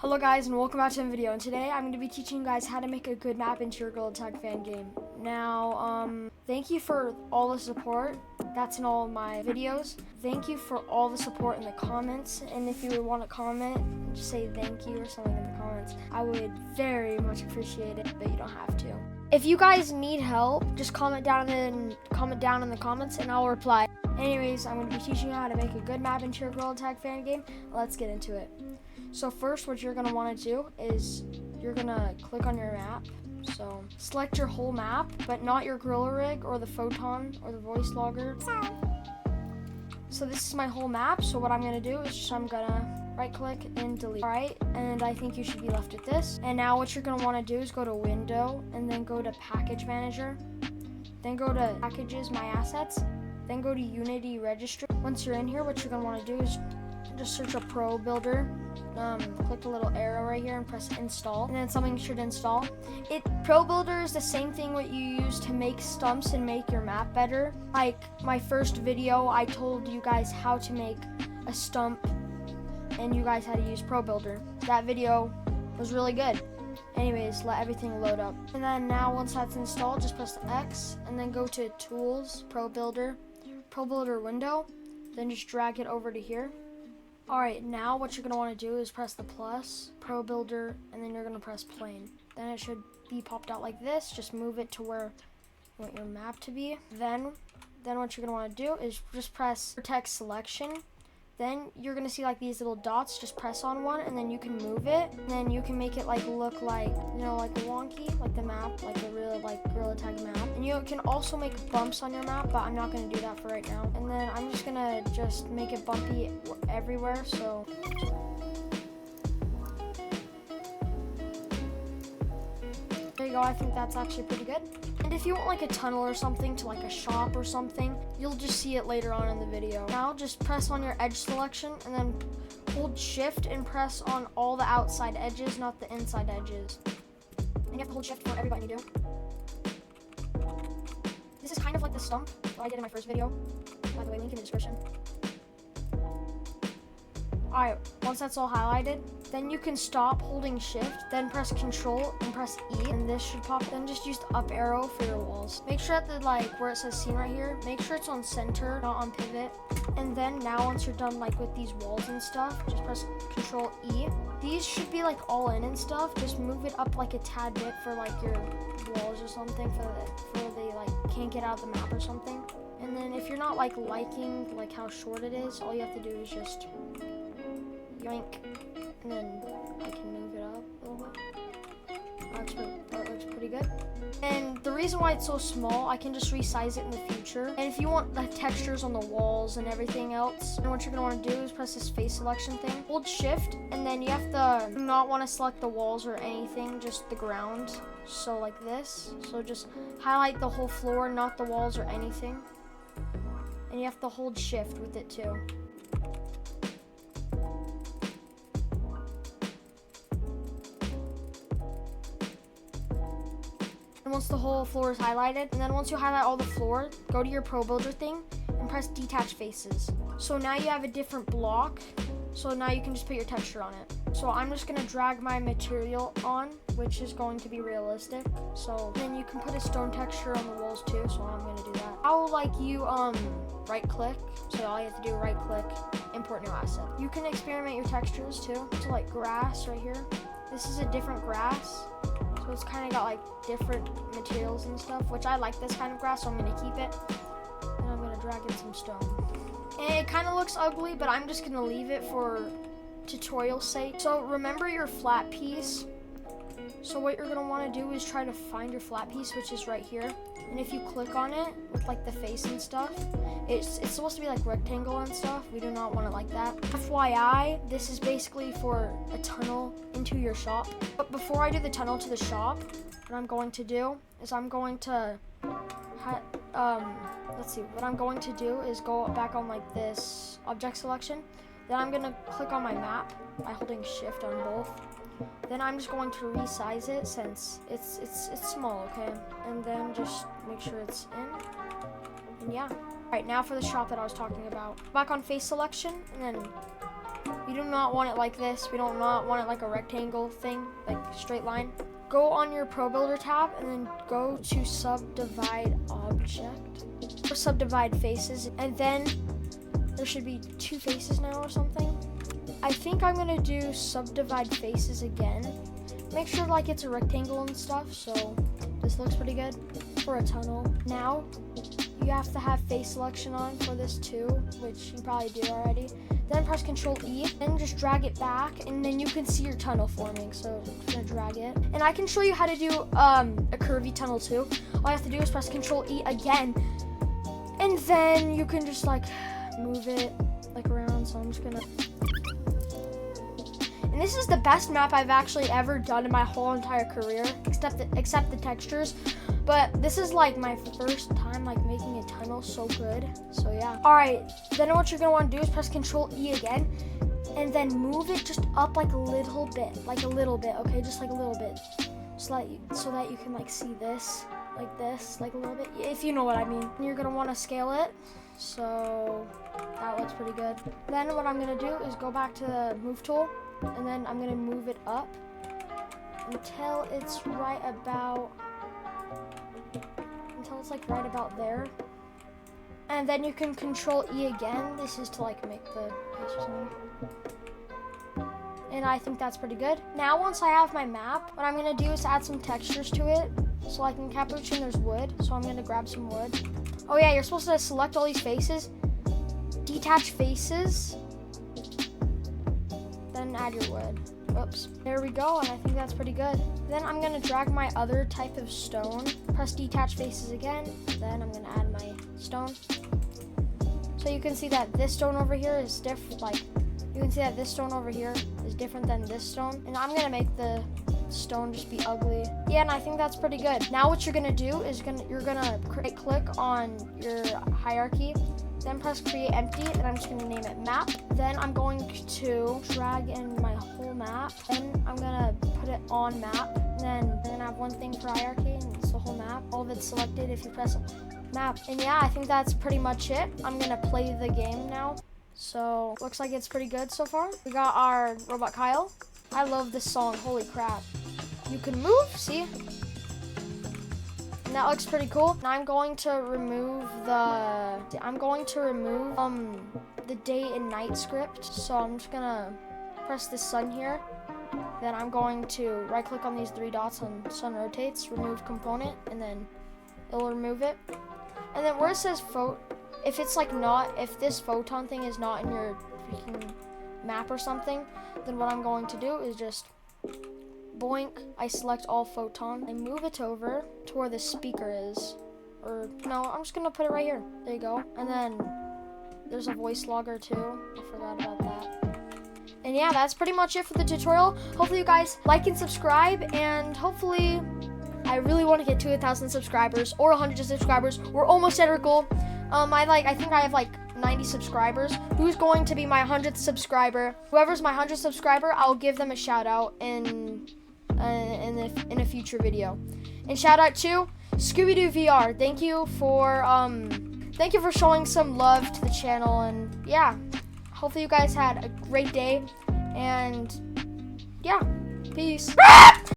Hello guys and welcome back to the video, and today I'm going to be teaching you guys how to make a good map into your Gtag fan game. Now, thank you for all the support that's in all of my videos. Thank you for all the support in the comments, and if you would want to comment, just say thank you or something in the comments. I would very much appreciate it, but you don't have to. If you guys need help, just comment down in the comments and I'll reply. Anyways, I'm going to be teaching you how to make a good map into your Gtag fan game. Let's get into it. So first, what you're gonna want to do is you're gonna click on your map. So select your whole map, but not your gorilla rig or the photon or the voice logger. So this is my whole map. So what I'm gonna do is I'm gonna right click and delete. All right, and I think you should be left at this. And now what you're gonna want to do is go to Window and then go to Package Manager. Then go to Packages, My Assets. Then go to Unity Registry. Once you're in here, what you're gonna want to do is just search a Pro Builder. Click the little arrow right here and press install, and then something should install. Pro Builder is the same thing what you use to make stumps and make your map better. Like my first video, I told you guys how to make a stump and you guys had to use Pro Builder. That video was really good. Anyways, let everything load up. And then now once that's installed, just press the X and then go to Tools, Pro Builder window, then just drag it over to here. Alright, now what you're going to want to do is press the plus, Pro Builder, and then you're going to press plane. Then it should be popped out like this. Just move it to where you want your map to be. Then what you're going to want to do is just press text selection. Then you're going to see like these little dots. Just press on one and then you can move it. And then you can make it like look like, you know, like a wonky, like the map, like a real like Gtag map. And you can also make bumps on your map, but I'm not going to do that for right now. And then I'm just going to make it bumpy everywhere. So there you go. I think that's actually pretty good. And if you want like a tunnel or something to like a shop or something, you'll just see it later on in the video. Now just press on your edge selection and then hold shift and press on all the outside edges, not the inside edges. And you have to hold shift for every button you do. This is kind of like the stump that I did in my first video. By the way, link in the description. Alright, once that's all highlighted, then you can stop holding shift, then press control and press E, and this should pop. Then just use the up arrow for your walls. Make sure that where it says scene right here, make sure it's on center, not on pivot. And then now once you're done like with these walls and stuff, just press control E. These should be like all in and stuff. Just move it up like a tad bit for like your walls or something, for they like can't get out of the map or something. And then if you're not like liking like how short it is, all you have to do is just yoink, and then I can move it up a little bit. That looks pretty good. And the reason why it's so small, I can just resize it in the future. And if you want the textures on the walls and everything else, then what you're gonna want to do is press this face selection thing. Hold shift, and then you have to not want to select the walls or anything, just the ground. So like this. So just highlight the whole floor, not the walls or anything. And you have to hold shift with it too. Once the whole floor is highlighted, and then once you highlight all the floor, go to your Pro Builder thing and press detach faces. So now you have a different block, so now you can just put your texture on it. So I'm just gonna drag my material on, which is going to be realistic. So then you can put a stone texture on the walls too, so I'm gonna do that. How like you right click, so all you have to do is right click, import new asset. You can experiment your textures too. So like grass right here, this is a different grass. So it's kind of got like different materials and stuff, which I like this kind of grass, so I'm going to keep it. And I'm going to drag in some stone. And it kind of looks ugly, but I'm just going to leave it for tutorial's sake. So remember your flat piece. So what you're going to want to do is try to find your flat piece, which is right here. And if you click on it with like the face and stuff, it's supposed to be like rectangle and stuff. We do not want it like that. FYI, this is basically for a tunnel into your shop. But before I do the tunnel to the shop, what I'm going to do is I'm going to let's see. What I'm going to do is go back on like this object selection. Then I'm going to click on my map by holding shift on both. Then I'm just going to resize it since it's small, okay? And then just make sure it's in. And yeah. Alright, now for the shop that I was talking about. Back on face selection, and then We do not want it like this. We do not want it like a rectangle thing, like straight line. Go on your Pro Builder tab and then go to subdivide object or subdivide faces, and then there should be 2 faces now or something. I think I'm gonna do subdivide faces again. Make sure like it's a rectangle and stuff, so this looks pretty good for a tunnel. Now you have to have face selection on for this too, which you probably do already. Then press Control E, then just drag it back, and then you can see your tunnel forming. So I'm just gonna drag it. And I can show you how to do a curvy tunnel too. All I have to do is press Control E again, and then you can just like move it like around. So I'm just gonna. And this is the best map I've actually ever done in my whole entire career, except the textures. But this is like my first time like making a tunnel so good. So yeah. All right, then what you're gonna want to do is press Control E again, and then move it just up like a little bit, okay, just like a little bit, so that you can like see this, like a little bit, if you know what I mean. And you're gonna want to scale it, so that looks pretty good. Then what I'm gonna do is go back to the move tool, and then I'm gonna move it up until it's right about. Until it's like right about there, and then you can Control E again. This is to like make the face or something. And I think that's pretty good. Now once I have my map, what I'm gonna do is add some textures to it. So like in Capuchin there's wood, so I'm gonna grab some wood. Oh yeah, you're supposed to select all these faces, detach faces, then add your wood. Oops. There we go, and I think that's pretty good. Then I'm gonna drag my other type of stone, press detach faces again, then I'm gonna add my stone. So you can see that this stone over here is different, like, you can see that this stone over here is different than this stone. And I'm gonna make the stone just be ugly. Yeah, and I think that's pretty good. Now what you're gonna do is you're gonna click on your hierarchy, then press create empty, and I'm just gonna name it map. Then I'm going to drag in my whole map, then I'm gonna put it on map, and then I'm gonna have one thing for hierarchy, and it's the whole map. All of it's selected if you press map. And yeah, I think that's pretty much it. I'm gonna play the game now. So looks like it's pretty good so far. We got our robot Kyle. I love this song, holy crap. You can move, see? And that looks pretty cool. Now I'm going to remove the day and night script. So I'm just gonna press the sun here. Then I'm going to right click on these 3 dots on sun rotates, remove component, and then it'll remove it. And then where it says if this photon thing is not in your freaking map or something, then what I'm going to do is just boink, I select all photon, I move it over to where the speaker is. Or no, I'm just gonna put it right here. There you go. And then there's a voice logger too. I forgot about that. And yeah, that's pretty much it for the tutorial. Hopefully you guys like and subscribe, and hopefully I really want to get to 1,000 subscribers or 100 subscribers. We're almost at our goal. I think I have like 90 subscribers. Who's going to be my 100th subscriber? Whoever's my 100th subscriber, I'll give them a shout out in a future video. And shout out to Scooby-Doo VR. Thank you for showing some love to the channel. And yeah, hopefully you guys had a great day. And yeah, peace.